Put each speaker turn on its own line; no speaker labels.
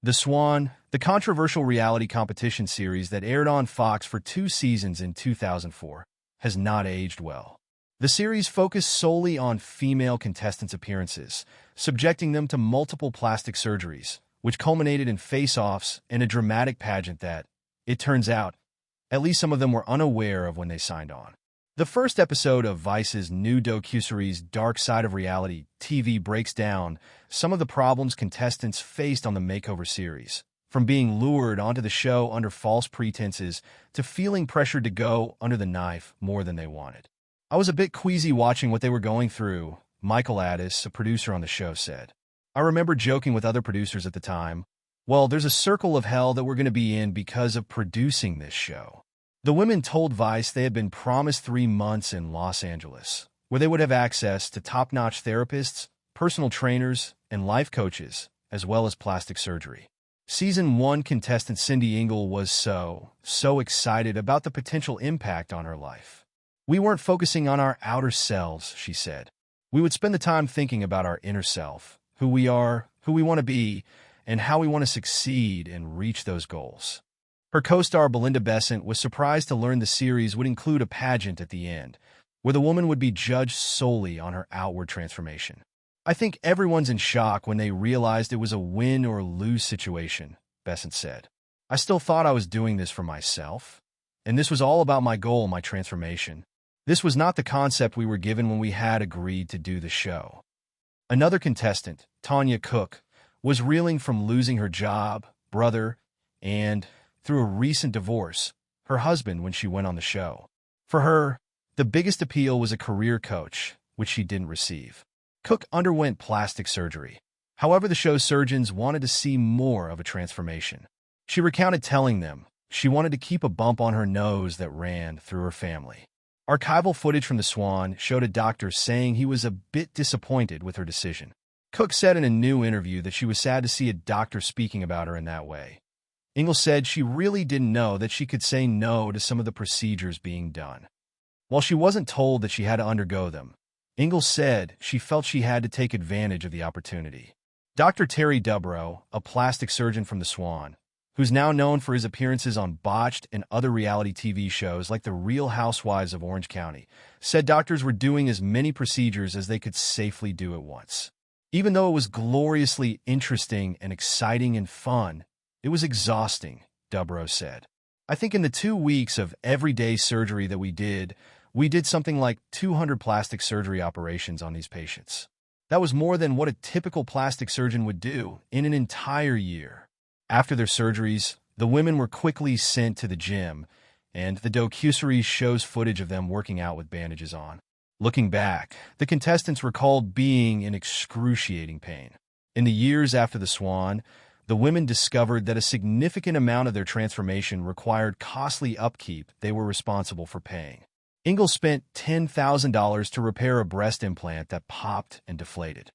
The Swan, the controversial reality competition series that aired on Fox for 2 seasons in 2004, has not aged well. The series focused solely on female contestants' appearances, subjecting them to multiple plastic surgeries, which culminated in face-offs and a dramatic pageant that, it turns out, at least some of them were unaware of when they signed on. The first episode of Vice's new docuseries Dark Side of Reality TV breaks down some of the problems contestants faced on the makeover series, from being lured onto the show under false pretenses to feeling pressured to go under the knife more than they wanted. "I was a bit queasy watching what they were going through," Michael Addis, a producer on the show, said. "I remember joking with other producers at the time, well, there's a circle of hell that we're going to be in because of producing this show." The women told Vice they had been promised 3 months in Los Angeles, where they would have access to top-notch therapists, personal trainers, and life coaches, as well as plastic surgery. Season 1 contestant Cindy Engel was so excited about the potential impact on her life. "We weren't focusing on our outer selves," she said. "We would spend the time thinking about our inner self, who we are, who we want to be, and how we want to succeed and reach those goals." Her co-star Belinda Besant was surprised to learn the series would include a pageant at the end, where the woman would be judged solely on her outward transformation. "I think everyone's in shock when they realized it was a win-or-lose situation," Besant said. "I still thought I was doing this for myself, and this was all about my goal, my transformation. This was not the concept we were given when we had agreed to do the show." Another contestant, Tanya Cook, was reeling from losing her job, brother, and, through a recent divorce, her husband when she went on the show. For her, the biggest appeal was a career coach, which she didn't receive. Cook underwent plastic surgery. However, the show's surgeons wanted to see more of a transformation. She recounted telling them she wanted to keep a bump on her nose that ran through her family. Archival footage from The Swan showed a doctor saying he was a bit disappointed with her decision. Cook said in a new interview that she was sad to see a doctor speaking about her in that way. Engel said she really didn't know that she could say no to some of the procedures being done. While she wasn't told that she had to undergo them, Engel said she felt she had to take advantage of the opportunity. Dr. Terry Dubrow, a plastic surgeon from The Swan, who's now known for his appearances on Botched and other reality TV shows like The Real Housewives of Orange County, said doctors were doing as many procedures as they could safely do at once. "Even though it was gloriously interesting and exciting and fun, it was exhausting," Dubrow said. "I think in the 2 weeks of everyday surgery that we did something like 200 plastic surgery operations on these patients. That was more than what a typical plastic surgeon would do in an entire year." After their surgeries, the women were quickly sent to the gym, and the docuseries shows footage of them working out with bandages on. Looking back, the contestants recalled being in excruciating pain. In the years after The Swan, the women discovered that a significant amount of their transformation required costly upkeep they were responsible for paying. Engel spent $10,000 to repair a breast implant that popped and deflated.